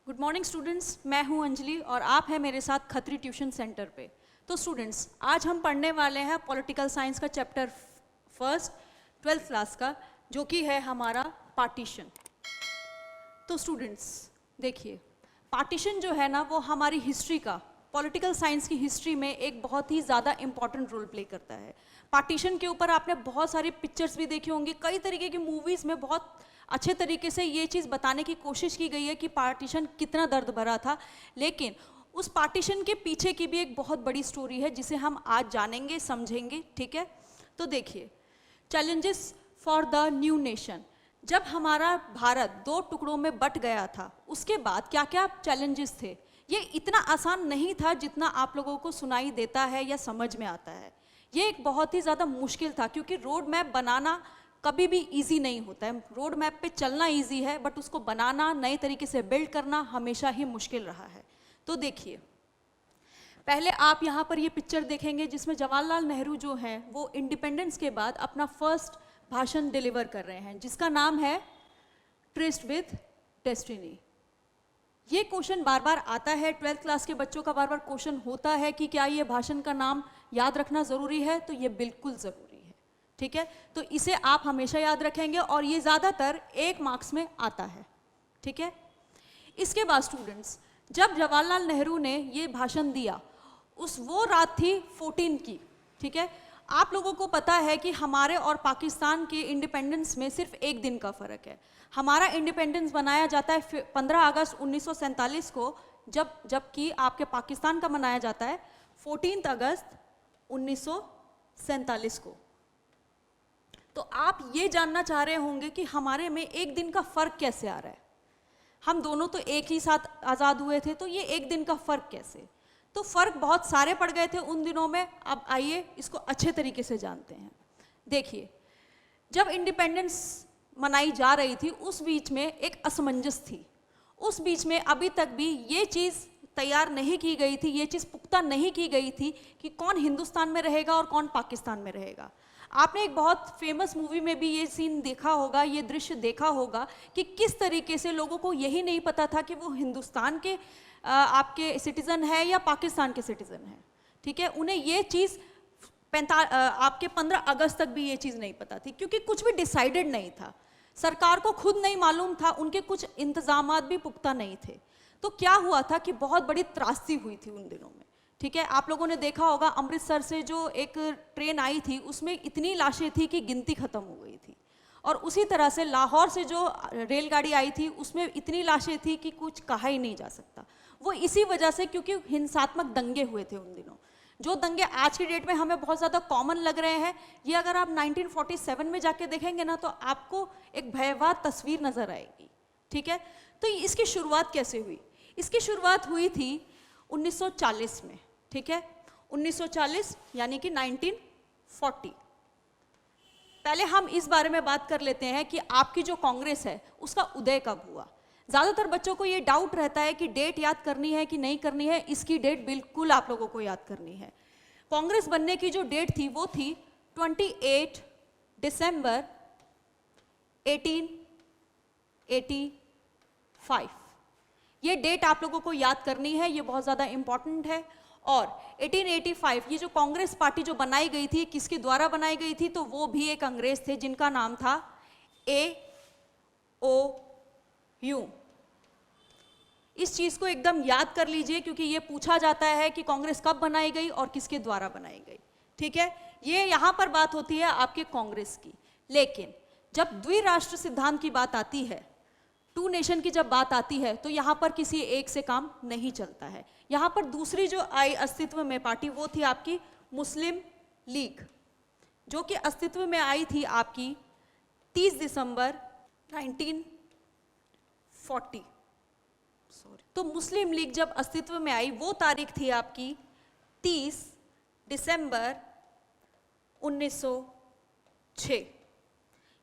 Good morning students, मैं हूं अंजलि और आप हैं मेरे साथ खत्री ट्यूशन सेंटर पे। तो स्टूडेंट्स, आज हम पढ़ने वाले हैं पॉलिटिकल साइंस का चैप्टर फर्स्ट 12th क्लास का, जो कि है हमारा पार्टीशन। तो स्टूडेंट्स देखिए, पार्टीशन जो है ना वो हमारी हिस्ट्री का, पॉलिटिकल साइंस की हिस्ट्री में एक बहुत ही ज़्यादा इंपॉर्टेंट रोल प्ले करता है। पार्टीशन के ऊपर आपने बहुत सारी पिक्चर्स भी देखी होंगी, कई तरीके की मूवीज़ में बहुत अच्छे तरीके से ये चीज़ बताने की कोशिश की गई है कि पार्टीशन कितना दर्द भरा था। लेकिन उस पार्टीशन के पीछे की भी एक बहुत बड़ी स्टोरी है जिसे हम आज जानेंगे, समझेंगे। ठीक है, तो देखिए, challenges for the new nation. जब हमारा भारत दो टुकड़ों में बट गया था, उसके बाद क्या क्या चैलेंजेस थे, ये इतना आसान नहीं था जितना आप लोगों को सुनाई देता है या समझ में आता है। ये एक बहुत ही ज़्यादा मुश्किल था, क्योंकि रोड मैप बनाना कभी भी इजी नहीं होता है। रोड मैप पे चलना इजी है, बट उसको बनाना, नए तरीके से बिल्ड करना हमेशा ही मुश्किल रहा है। तो देखिए, पहले आप यहाँ पर ये पिक्चर देखेंगे जिसमें जवाहरलाल नेहरू जो हैं वो इंडिपेंडेंस के बाद अपना फर्स्ट भाषण डिलीवर कर रहे हैं, जिसका नाम है ट्रिस्ट विद डेस्टिनी। ये क्वेश्चन बार बार आता है, 12th क्लास के बच्चों का बार बार क्वेश्चन होता है कि क्या ये भाषण का नाम याद रखना ज़रूरी है? तो ये बिल्कुल ज़रूरी है। ठीक है, तो इसे आप हमेशा याद रखेंगे और ये ज़्यादातर 1 मार्क्स में आता है। ठीक है, इसके बाद स्टूडेंट्स, जब जवाहरलाल नेहरू ने ये भाषण दिया, वो रात थी 14 की। ठीक है, आप लोगों को पता है कि हमारे और पाकिस्तान के इंडिपेंडेंस में सिर्फ 1 दिन का फ़र्क है। हमारा इंडिपेंडेंस बनाया जाता है 15 अगस्त 1947 को, जबकि आपके पाकिस्तान का मनाया जाता है 14 अगस्त 1947 को। तो आप ये जानना चाह रहे होंगे कि हमारे में 1 दिन का फ़र्क कैसे आ रहा है। हम दोनों तो एक ही साथ आज़ाद हुए थे, तो ये 1 दिन का फ़र्क कैसे? तो फ़र्क बहुत सारे पड़ गए थे उन दिनों में। अब आइए इसको अच्छे तरीके से जानते हैं। देखिए, जब इंडिपेंडेंस मनाई जा रही थी, उस बीच में एक असमंजस थी। उस बीच में अभी तक भी ये चीज़ तैयार नहीं की गई थी, ये चीज़ पुख्ता नहीं की गई थी कि कौन हिंदुस्तान में रहेगा और कौन पाकिस्तान में रहेगा। आपने एक बहुत फेमस मूवी में भी ये सीन देखा होगा, ये दृश्य देखा होगा कि किस तरीके से लोगों को यही नहीं पता था कि वो हिंदुस्तान के आपके सिटीज़न है या पाकिस्तान के सिटीज़न है। ठीक है, उन्हें ये चीज़ आपके 15 अगस्त तक भी ये चीज़ नहीं पता थी, क्योंकि कुछ भी डिसाइडेड नहीं था। सरकार को खुद नहीं मालूम था, उनके कुछ इंतजामात भी पुख्ता नहीं थे। तो क्या हुआ था कि बहुत बड़ी त्रासदी हुई थी उन दिनों में। ठीक है, आप लोगों ने देखा होगा अमृतसर से जो एक ट्रेन आई थी, उसमें इतनी लाशें थी कि गिनती खत्म हो गई थी। और उसी तरह से लाहौर से जो रेलगाड़ी आई थी, उसमें इतनी लाशें थी कि कुछ कहा ही नहीं जा सकता। वो इसी वजह से, क्योंकि हिंसात्मक दंगे हुए थे उन दिनों। जो दंगे आज की डेट में हमें बहुत ज़्यादा कॉमन लग रहे हैं, ये अगर आप 1947 में जाके देखेंगे ना, तो आपको एक भयावह तस्वीर नज़र आएगी। ठीक है, तो इसकी शुरुआत कैसे हुई? इसकी शुरुआत हुई थी 1940 में। ठीक है, 1940 यानी कि 1940। पहले हम इस बारे में बात कर लेते हैं कि आपकी जो कांग्रेस है उसका उदय कब हुआ। ज़्यादातर बच्चों को ये डाउट रहता है कि डेट याद करनी है कि नहीं करनी है। इसकी डेट बिल्कुल आप लोगों को याद करनी है। कांग्रेस बनने की जो डेट थी वो थी 28 दिसंबर 1885। ये डेट आप लोगों को याद करनी है, ये बहुत ज़्यादा इंपॉर्टेंट है। और 1885 ये जो कांग्रेस पार्टी जो बनाई गई थी, किसके द्वारा बनाई गई थी? तो वो भी एक अंग्रेज थे जिनका नाम था AOU। इस चीज़ को एकदम याद कर लीजिए, क्योंकि ये पूछा जाता है कि कांग्रेस कब बनाई गई और किसके द्वारा बनाई गई। ठीक है, ये यहाँ पर बात होती है आपके कांग्रेस की। लेकिन जब द्विराष्ट्र सिद्धांत की बात आती है, 2 नेशन की जब बात आती है, तो यहाँ पर किसी एक से काम नहीं चलता है। यहाँ पर दूसरी जो आई अस्तित्व में पार्टी, वो थी आपकी मुस्लिम लीग, जो कि अस्तित्व में आई थी आपकी 30 दिसंबर 1940। तो मुस्लिम लीग जब अस्तित्व में आई, वो तारीख थी आपकी 30 दिसंबर 1906।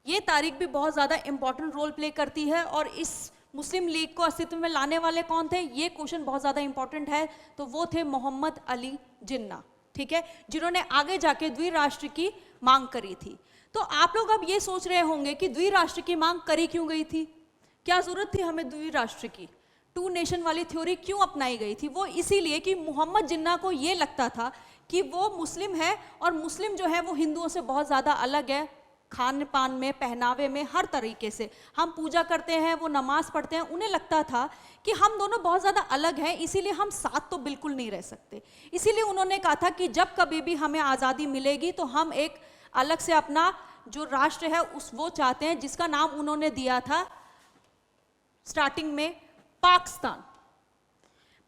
ये तारीख भी बहुत ज़्यादा इंपॉर्टेंट रोल प्ले करती है। और इस मुस्लिम लीग को अस्तित्व में लाने वाले कौन थे, ये क्वेश्चन बहुत ज़्यादा इंपॉर्टेंट है। तो वो थे मोहम्मद अली जिन्ना। ठीक है, जिन्होंने आगे जाके द्विराष्ट्र की मांग करी थी। तो आप लोग अब ये सोच रहे होंगे कि द्विराष्ट्र की मांग करी क्यों गई थी, क्या जरूरत थी हमें द्विराष्ट्र की? टू नेशन वाली थ्योरी क्यों अपनाई गई थी? वो इसीलिए कि मोहम्मद जिन्ना को ये लगता था कि वो मुस्लिम है और मुस्लिम जो है वो हिंदुओं से बहुत ज़्यादा अलग है, खान पान में, पहनावे में, हर तरीके से। हम पूजा करते हैं, वो नमाज पढ़ते हैं, उन्हें लगता था कि हम दोनों बहुत ज़्यादा अलग हैं, इसीलिए हम साथ तो बिल्कुल नहीं रह सकते। इसीलिए उन्होंने कहा था कि जब कभी भी हमें आज़ादी मिलेगी तो हम एक अलग से अपना जो राष्ट्र है वो चाहते हैं, जिसका नाम उन्होंने दिया था स्टार्टिंग में पाकिस्तान।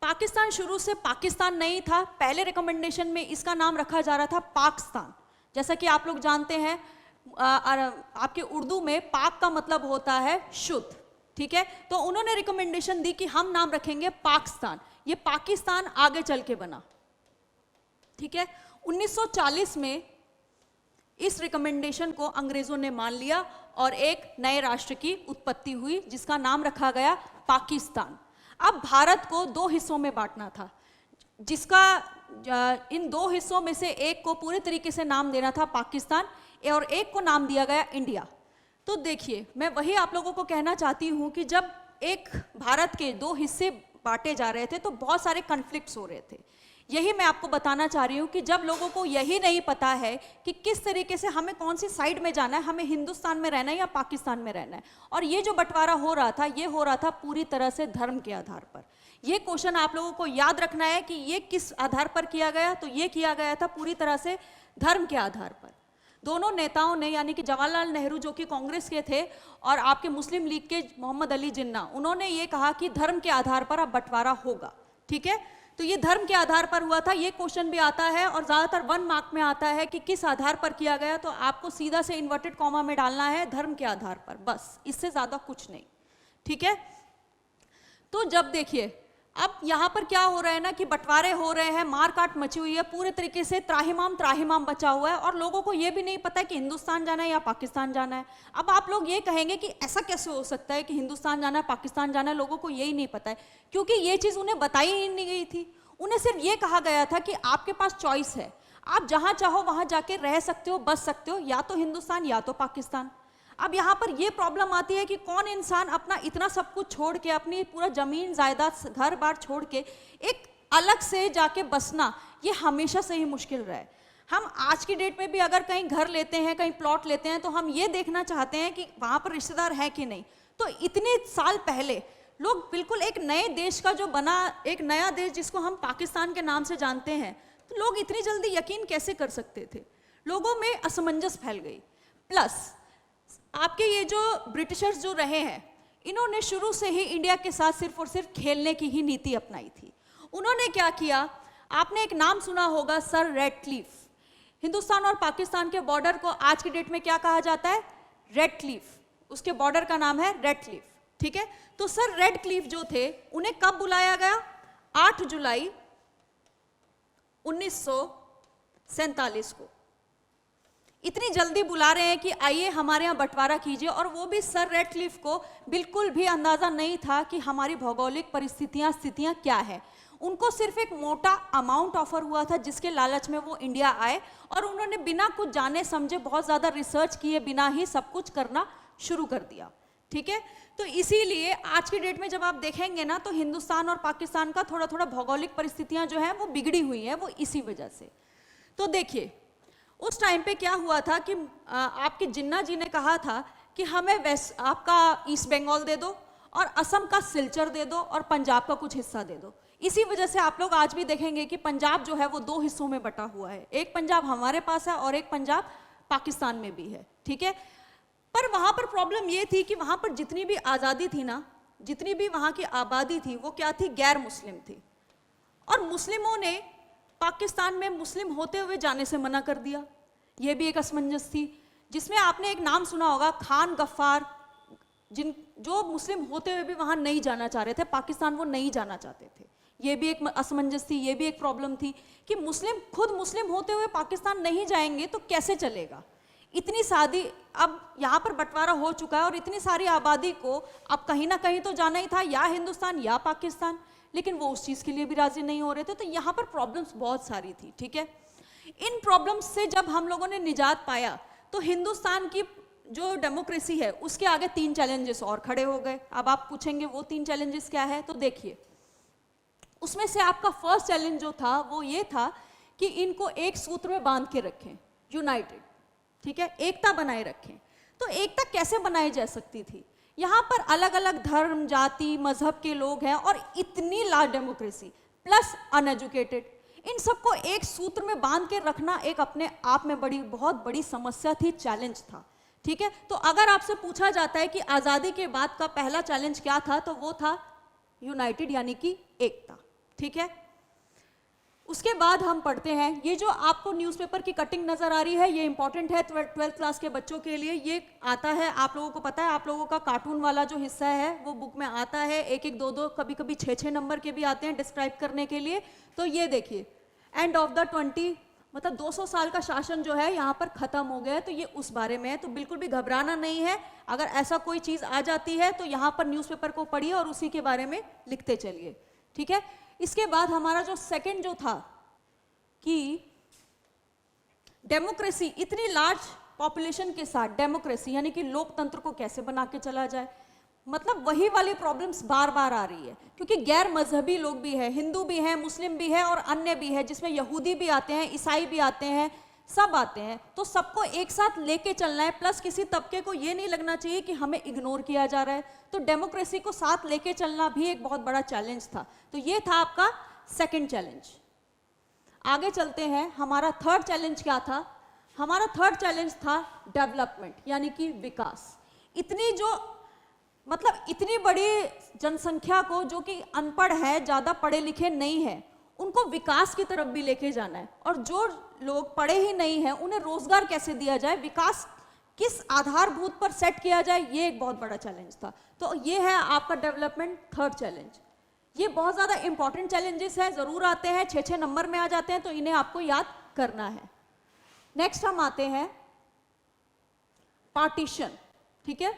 पाकिस्तान शुरू से पाकिस्तान नहीं था, पहले रिकमेंडेशन में इसका नाम रखा जा रहा था पाकिस्तान। जैसा कि आप लोग जानते हैं आपके उर्दू में पाक का मतलब होता है शुद्ध, ठीक है? तो उन्होंने रिकमेंडेशन दी कि हम नाम रखेंगे पाकिस्तान। ये पाकिस्तान आगे चल के बना, ठीक है? 1940 में इस रिकमेंडेशन को अंग्रेजों ने मान लिया और एक नए राष्ट्र की उत्पत्ति हुई जिसका नाम रखा गया पाकिस्तान। अब भारत को दो हिस्सों में बांटना था, जिसका इन दो हिस्सों में से एक को पूरे तरीके से नाम देना था पाकिस्तान और एक को नाम दिया गया इंडिया। तो देखिए, मैं वही आप लोगों को कहना चाहती हूँ कि जब एक भारत के दो हिस्से बांटे जा रहे थे तो बहुत सारे कन्फ्लिक्ट्स हो रहे थे। यही मैं आपको बताना चाह रही हूँ कि जब लोगों को यही नहीं पता है कि किस तरीके से हमें कौन सी साइड में जाना है, हमें हिंदुस्तान में रहना है या पाकिस्तान में रहना है, और ये जो बंटवारा हो रहा था ये हो रहा था पूरी तरह से धर्म के आधार पर। ये क्वेश्चन आप लोगों को याद रखना है कि ये किस आधार पर किया गया, तो ये किया गया था पूरी तरह से धर्म के आधार पर। दोनों नेताओं ने, यानी कि जवाहरलाल नेहरू जो कि कांग्रेस के थे और आपके मुस्लिम लीग के मोहम्मद अली जिन्ना, उन्होंने ये कहा कि धर्म के आधार पर अब बंटवारा होगा, ठीक है? तो ये धर्म के आधार पर हुआ था। ये क्वेश्चन भी आता है और ज़्यादातर 1 मार्क में आता है कि किस आधार पर किया गया, तो आपको सीधा से इन्वर्टेड कॉमा में डालना है धर्म के आधार पर, बस, इससे ज़्यादा कुछ नहीं, ठीक है? तो जब देखिए अब यहाँ पर क्या हो रहा है ना कि बंटवारे हो रहे हैं, मारकाट मची हुई है, पूरे तरीके से त्राहिमाम बचा हुआ है और लोगों को ये भी नहीं पता है कि हिंदुस्तान जाना है या पाकिस्तान जाना है। अब आप लोग ये कहेंगे कि ऐसा कैसे हो सकता है कि हिंदुस्तान जाना है, पाकिस्तान जाना है, लोगों को यही नहीं पता है, क्योंकि ये चीज़ उन्हें बताई ही नहीं गई थी। उन्हें सिर्फ ये कहा गया था कि आपके पास चॉइस है, आप जहाँ चाहो वहाँ जाके रह सकते हो, बस सकते हो, या तो हिंदुस्तान या तो पाकिस्तान। अब यहाँ पर ये प्रॉब्लम आती है कि कौन इंसान अपना इतना सब कुछ छोड़ के, अपनी पूरा जमीन जायदाद घर बार छोड़ के एक अलग से जाके बसना, ये हमेशा से ही मुश्किल रहा है। हम आज की डेट में भी अगर कहीं घर लेते हैं, कहीं प्लॉट लेते हैं, तो हम ये देखना चाहते हैं कि वहाँ पर रिश्तेदार हैं कि नहीं। तो इतने साल पहले लोग बिल्कुल एक नए देश का जो बना, एक नया देश जिसको हम पाकिस्तान के नाम से जानते हैं, तो लोग इतनी जल्दी यकीन कैसे कर सकते थे? लोगों में असमंजस फैल गई। प्लस आपके ये जो ब्रिटिशर्स जो रहे हैं, इन्होंने शुरू से ही इंडिया के साथ सिर्फ और सिर्फ खेलने की ही नीति अपनाई थी। उन्होंने क्या किया, आपने एक नाम सुना होगा, सर रेडक्लिफ। हिंदुस्तान और पाकिस्तान के बॉर्डर को आज की डेट में क्या कहा जाता है? रेडक्लिफ। उसके बॉर्डर का नाम है रेडक्लिफ, ठीक है? तो सर रेडक्लिफ जो थे, उन्हें कब बुलाया गया? 8 जुलाई 1947 को। इतनी जल्दी बुला रहे हैं कि आइए हमारे यहाँ बंटवारा कीजिए, और वो भी सर रेडक्लिफ को बिल्कुल भी अंदाजा नहीं था कि हमारी भौगोलिक स्थितियाँ क्या है। उनको सिर्फ एक मोटा अमाउंट ऑफर हुआ था जिसके लालच में वो इंडिया आए, और उन्होंने बिना कुछ जाने समझे, बहुत ज़्यादा रिसर्च किए बिना ही सब कुछ करना शुरू कर दिया, ठीक है? तो इसीलिए आज की डेट में जब आप देखेंगे ना, तो हिंदुस्तान और पाकिस्तान का थोड़ा थोड़ा भौगोलिक परिस्थितियाँ जो है वो बिगड़ी हुई हैं, वो इसी वजह से। तो देखिए उस टाइम पे क्या हुआ था कि आपके जिन्ना जी ने कहा था कि हमें आपका ईस्ट बंगाल दे दो और असम का सिलचर दे दो और पंजाब का कुछ हिस्सा दे दो। इसी वजह से आप लोग आज भी देखेंगे कि पंजाब जो है वो 2 हिस्सों में बटा हुआ है, एक पंजाब हमारे पास है और एक पंजाब पाकिस्तान में भी है, ठीक है? पर वहाँ पर प्रॉब्लम ये थी कि वहाँ पर जितनी भी आज़ादी थी ना, जितनी भी वहाँ की आबादी थी, वो क्या थी? गैर मुस्लिम थी। और मुस्लिमों ने पाकिस्तान में मुस्लिम होते हुए जाने से मना कर दिया। यह भी एक असमंजस थी, जिसमें आपने एक नाम सुना होगा, खान गफ्फार, जो मुस्लिम होते हुए भी वहाँ नहीं जाना चाह रहे थे, पाकिस्तान वो नहीं जाना चाहते थे। ये भी एक असमंजस थी, ये भी एक प्रॉब्लम थी कि मुस्लिम खुद मुस्लिम होते हुए पाकिस्तान नहीं जाएंगे तो कैसे चलेगा? इतनी सादी, अब यहाँ पर बंटवारा हो चुका है और इतनी सारी आबादी को अब कहीं ना कहीं तो जाना ही था, या हिंदुस्तान या पाकिस्तान, लेकिन वो उस चीज़ के लिए भी राजी नहीं हो रहे थे। तो यहाँ पर प्रॉब्लम्स बहुत सारी थी, ठीक है? इन प्रॉब्लम्स से जब हम लोगों ने निजात पाया तो हिंदुस्तान की जो डेमोक्रेसी है उसके आगे 3 चैलेंजेस और खड़े हो गए। अब आप पूछेंगे वो 3 चैलेंजेस क्या है, तो देखिए उसमें से आपका फर्स्ट चैलेंज जो था वो ये था कि इनको एक सूत्र में बांध के रखें, यूनाइटेड, ठीक है, एकता बनाए रखें। तो एकता कैसे बनाई जा सकती थी? यहाँ पर अलग अलग धर्म, जाति, मजहब के लोग हैं और इतनी लार्ज डेमोक्रेसी प्लस अनएजुकेटेड, इन सबको एक सूत्र में बांध के रखना एक अपने आप में बहुत बड़ी समस्या थी, चैलेंज था, ठीक है। तो अगर आपसे पूछा जाता है कि आज़ादी के बाद का पहला चैलेंज क्या था, तो वो था यूनाइटेड यानी कि एकता, ठीक है। उसके बाद हम पढ़ते हैं, ये जो आपको न्यूज़पेपर की कटिंग नज़र आ रही है ये इंपॉर्टेंट है 12th क्लास के बच्चों के लिए। ये आता है, आप लोगों को पता है, आप लोगों का कार्टून वाला जो हिस्सा है वो बुक में आता है, 1-1, 2-2, कभी-कभी 6-6 नंबर के भी आते हैं डिस्क्राइब करने के लिए। तो ये देखिए, एंड ऑफ द 20, मतलब 200 साल का शासन जो है यहाँ पर ख़त्म हो गया है, तो ये उस बारे में है। तो बिल्कुल भी घबराना नहीं है, अगर ऐसा कोई चीज़ आ जाती है तो यहाँ पर न्यूज़पेपर को पढ़िए और उसी के बारे में लिखते चलिए, ठीक है। इसके बाद हमारा जो सेकंड जो था कि डेमोक्रेसी, इतनी लार्ज पॉपुलेशन के साथ डेमोक्रेसी यानी कि लोकतंत्र को कैसे बना के चला जाए, मतलब वही वाली प्रॉब्लम्स बार बार आ रही है, क्योंकि गैर मजहबी लोग भी हैं, हिंदू भी हैं, मुस्लिम भी हैं और अन्य भी है, जिसमें यहूदी भी आते हैं, ईसाई भी आते हैं, सब आते हैं। तो सबको एक साथ लेके चलना है, प्लस किसी तबके को ये नहीं लगना चाहिए कि हमें इग्नोर किया जा रहा है। तो डेमोक्रेसी को साथ लेके चलना भी एक बहुत बड़ा चैलेंज था। तो ये था आपका सेकेंड चैलेंज। आगे चलते हैं, हमारा थर्ड चैलेंज क्या था? हमारा थर्ड चैलेंज था डेवलपमेंट यानी कि विकास। इतनी जो मतलब इतनी बड़ी जनसंख्या को, जो कि अनपढ़ है, ज़्यादा पढ़े लिखे नहीं है, उनको विकास की तरफ भी लेके जाना है। और जो लोग पढ़े ही नहीं हैं उन्हें रोजगार कैसे दिया जाए, विकास किस आधारभूत पर सेट किया जाए, ये एक बहुत बड़ा चैलेंज था। तो ये है आपका डेवलपमेंट थर्ड चैलेंज। ये बहुत ज़्यादा इंपॉर्टेंट चैलेंजेस हैं, ज़रूर आते हैं, 6-6 नंबर में आ जाते हैं, तो इन्हें आपको याद करना है। नेक्स्ट हम आते हैं पार्टीशन, ठीक है।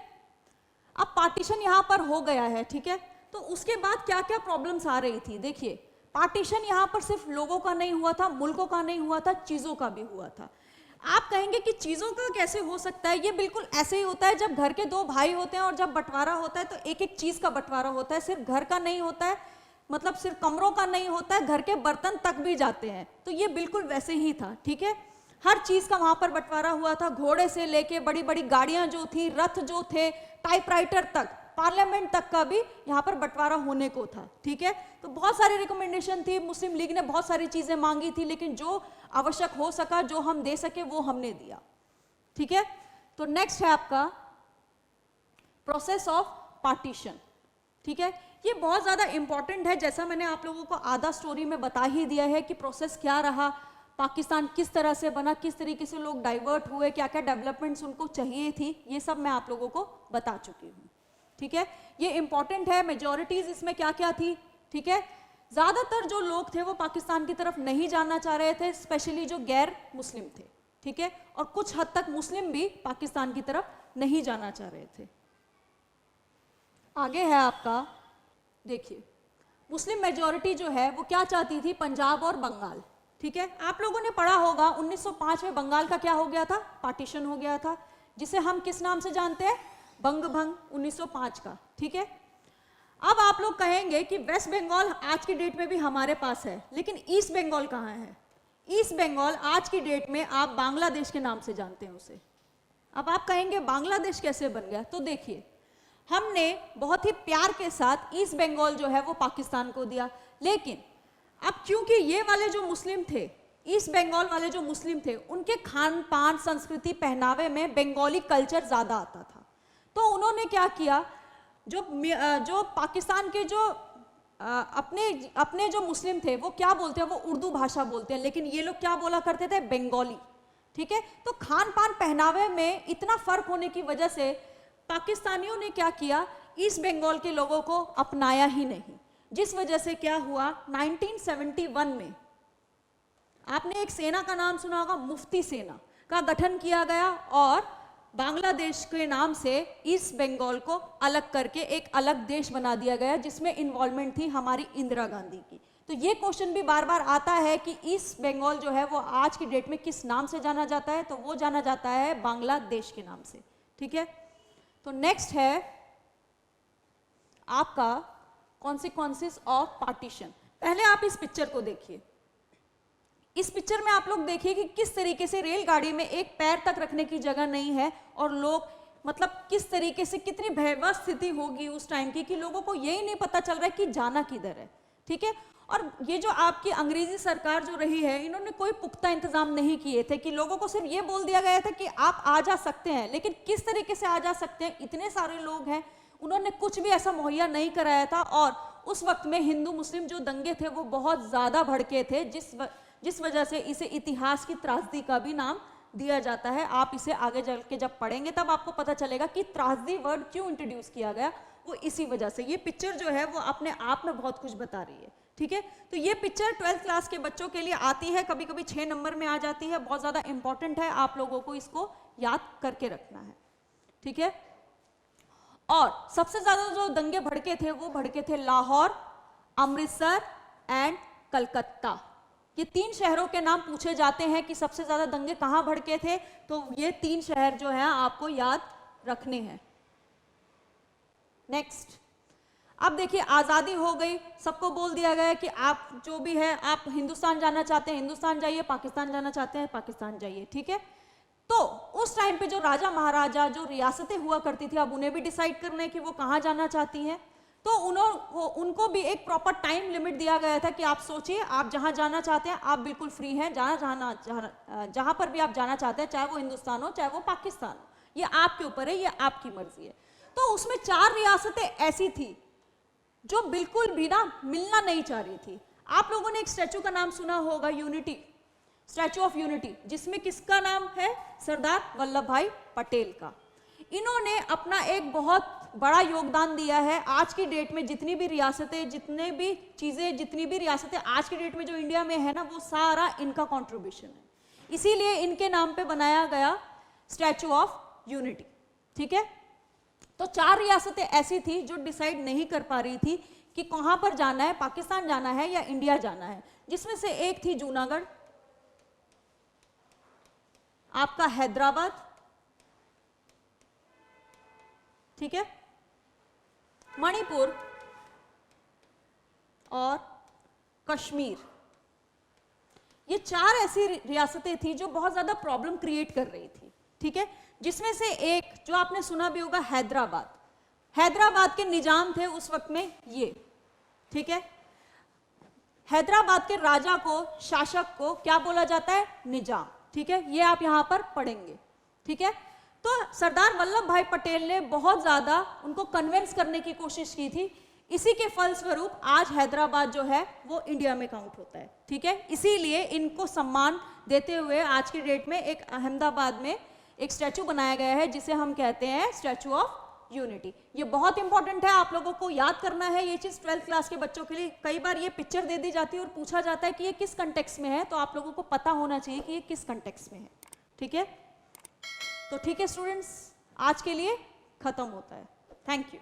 अब पार्टीशन यहाँ पर हो गया है, ठीक है। तो उसके बाद क्या क्या प्रॉब्लम्स आ रही थी, देखिए पार्टीशन यहाँ पर सिर्फ लोगों का नहीं हुआ था, मुल्कों का नहीं हुआ था, चीज़ों का भी हुआ था। आप कहेंगे कि चीज़ों का कैसे हो सकता है? ये बिल्कुल ऐसे ही होता है जब घर के 2 भाई होते हैं और जब बंटवारा होता है तो एक एक चीज़ का बंटवारा होता है, सिर्फ घर का नहीं होता है, मतलब सिर्फ कमरों का नहीं होता है, घर के बर्तन तक भी जाते हैं। तो ये बिल्कुल वैसे ही था, ठीक है। हर चीज़ का वहाँ पर बंटवारा हुआ था, घोड़े से लेके बड़ी बड़ी गाड़ियाँ जो थी, रथ जो थे, टाइपराइटर तक, पार्लियामेंट तक का भी यहाँ पर बंटवारा होने को था, ठीक है। तो बहुत सारी रिकमेंडेशन थी, मुस्लिम लीग ने बहुत सारी चीज़ें मांगी थी, लेकिन जो आवश्यक हो सका, जो हम दे सके वो हमने दिया, ठीक है। तो नेक्स्ट है आपका प्रोसेस ऑफ पार्टीशन, ठीक है। ये बहुत ज़्यादा इंपॉर्टेंट है, जैसा मैंने आप लोगों को आधा स्टोरी में बता ही दिया है कि प्रोसेस क्या रहा, पाकिस्तान किस तरह से बना, किस तरीके से लोग डाइवर्ट हुए, क्या क्या डेवलपमेंट्स उनको चाहिए थी, ये सब मैं आप लोगों को बता चुकी हूँ, ठीक है। ये इंपॉर्टेंट है, मेजॉरिटीज इसमें क्या क्या थी, ठीक है। ज़्यादातर जो लोग थे वो पाकिस्तान की तरफ नहीं जाना चाह रहे थे, स्पेशली जो गैर मुस्लिम थे, ठीक है, और कुछ हद तक मुस्लिम भी पाकिस्तान की तरफ नहीं जाना चाह रहे थे। आगे है आपका, देखिए मुस्लिम मेजॉरिटी जो है वो क्या चाहती थी, पंजाब और बंगाल, ठीक है। आप लोगों ने पढ़ा होगा 1905 में बंगाल का क्या हो गया था, पार्टीशन हो गया था, जिसे हम किस नाम से जानते हैं, बंग भंग 1905 का, ठीक है। अब आप लोग कहेंगे कि वेस्ट बंगाल आज की डेट में भी हमारे पास है, लेकिन ईस्ट बंगाल कहाँ है? ईस्ट बंगाल आज की डेट में आप बांग्लादेश के नाम से जानते हैं उसे। अब आप कहेंगे बांग्लादेश कैसे बन गया? तो देखिए, हमने बहुत ही प्यार के साथ ईस्ट बंगाल जो है वो पाकिस्तान को दिया, लेकिन अब क्योंकि ये वाले जो मुस्लिम थे, ईस्ट बंगाल वाले जो मुस्लिम थे, उनके खान पान, संस्कृति, पहनावे में बंगाली कल्चर ज़्यादा आता था, तो उन्होंने क्या किया, जो पाकिस्तान के जो अपने जो मुस्लिम थे वो क्या बोलते हैं, वो उर्दू भाषा बोलते हैं, लेकिन ये लोग क्या बोला करते थे, बंगाली, ठीक है। तो खान पान, पहनावे में इतना फर्क होने की वजह से पाकिस्तानियों ने क्या किया, ईस्ट बंगाल के लोगों को अपनाया ही नहीं, जिस वजह से क्या हुआ, 1971 में आपने एक सेना का नाम सुना होगा, मुफ्ती सेना का गठन किया गया और बांग्लादेश के नाम से ईस्ट बंगाल को अलग करके एक अलग देश बना दिया गया, जिसमें इन्वॉल्वमेंट थी हमारी इंदिरा गांधी की। तो ये क्वेश्चन भी बार बार आता है कि ईस्ट बंगाल जो है वो आज की डेट में किस नाम से जाना जाता है, तो वो जाना जाता है बांग्लादेश के नाम से, ठीक है। तो नेक्स्ट है आपका कॉन्सिक्वेंसेस ऑफ पार्टीशन। पहले आप इस पिक्चर को देखिए। इस पिक्चर में आप लोग देखिए कि किस तरीके से रेलगाड़ी में एक पैर तक रखने की जगह नहीं है और लोग मतलब किस तरीके से कितनी भयावह स्थिति होगी उस टाइम की कि लोगों को यही नहीं पता चल रहा है कि जाना किधर है। ठीक है। और ये जो आपकी अंग्रेजी सरकार जो रही है, इन्होंने कोई पुख्ता इंतजाम नहीं किए थे कि लोगों को सिर्फ ये बोल दिया गया था कि आप आ जा सकते हैं, लेकिन किस तरीके से आ जा सकते हैं, इतने सारे लोग हैं, उन्होंने कुछ भी ऐसा मुहैया नहीं कराया था। और उस वक्त में हिंदू मुस्लिम जो दंगे थे वो बहुत ज्यादा भड़के थे, जिस वजह से इसे इतिहास की त्रासदी का भी नाम दिया जाता है। आप इसे आगे चल के जब पढ़ेंगे तब आपको पता चलेगा कि त्रासदी वर्ड क्यों इंट्रोड्यूस किया गया, वो इसी वजह से। ये पिक्चर जो है वो अपने आप में बहुत कुछ बता रही है। ठीक है। तो ये पिक्चर 12th क्लास के बच्चों के लिए आती है, कभी कभी 6 नंबर में आ जाती है, बहुत ज्यादा इंपॉर्टेंट है, आप लोगों को इसको याद करके रखना है। ठीक है। और सबसे ज्यादा जो दंगे भड़के थे वो भड़के थे लाहौर, अमृतसर एंड कलकत्ता। ये 3 शहरों के नाम पूछे जाते हैं कि सबसे ज्यादा दंगे कहां भड़के थे, तो ये 3 शहर जो है आपको याद रखने हैं। नेक्स्ट, अब देखिए आजादी हो गई, सबको बोल दिया गया कि आप जो भी है, आप हिंदुस्तान जाना चाहते हैं हिंदुस्तान जाइए, पाकिस्तान जाना चाहते हैं पाकिस्तान जाइए। ठीक है। तो उस टाइम पे जो राजा महाराजा जो रियासतें हुआ करती थी, अब उन्हें भी डिसाइड करना है कि वो कहाँ जाना चाहती हैं। तो उनको भी एक प्रॉपर टाइम लिमिट दिया गया था कि आप सोचिए, आप जहाँ जाना चाहते हैं आप बिल्कुल फ्री हैं, जहाँ पर भी आप जाना चाहते हैं, चाहे वो हिंदुस्तान हो चाहे वो पाकिस्तान हो, ये आपके ऊपर है, ये आपकी मर्जी है। तो उसमें 4 रियासतें ऐसी थी जो बिल्कुल भी ना मिलना नहीं चाह रही थी। आप लोगों ने एक स्टैचू का नाम सुना होगा, यूनिटी, स्टैचू ऑफ यूनिटी, जिसमें किसका नाम है? सरदार वल्लभ भाई पटेल का। इन्होंने अपना एक बहुत बड़ा योगदान दिया है। आज की डेट में जितनी भी रियासतें, जितने भी चीजें, जितनी भी रियासतें आज की डेट में जो इंडिया में है ना, वो सारा इनका कंट्रीब्यूशन है। इसीलिए इनके नाम पे बनाया गया स्टैचू ऑफ यूनिटी। ठीक है। तो 4 रियासतें ऐसी थी जो डिसाइड नहीं कर पा रही थी कि कहां पर जाना है, पाकिस्तान जाना है या इंडिया जाना है, जिसमें से एक थी जूनागढ़, आपका हैदराबाद, ठीक है, मणिपुर और कश्मीर। ये 4 ऐसी रियासतें थी जो बहुत ज्यादा प्रॉब्लम क्रिएट कर रही थी। ठीक है। जिसमें से एक जो आपने सुना भी होगा, हैदराबाद। हैदराबाद के निजाम थे उस वक्त में ये। ठीक है। हैदराबाद के राजा को, शासक को क्या बोला जाता है? निजाम। ठीक है। ये आप यहां पर पढ़ेंगे। ठीक है। तो सरदार वल्लभ भाई पटेल ने बहुत ज्यादा उनको कन्विंस करने की कोशिश की थी। इसी के फलस्वरूप आज हैदराबाद जो है वो इंडिया में काउंट होता है। ठीक है। इसीलिए इनको सम्मान देते हुए आज की डेट में एक अहमदाबाद में एक स्टैचू बनाया गया है जिसे हम कहते हैं स्टैचू ऑफ यूनिटी। ये बहुत इंपॉर्टेंट है, आप लोगों को याद करना है ये चीज 12th क्लास के बच्चों के लिए। कई बार ये पिक्चर दे दी जाती है और पूछा जाता है कि ये किस कंटेक्स्ट में है, तो आप लोगों को पता होना चाहिए कि ये किस कंटेक्स्ट में है। ठीक है। तो ठीक है स्टूडेंट्स, आज के लिए खत्म होता है। Thank you.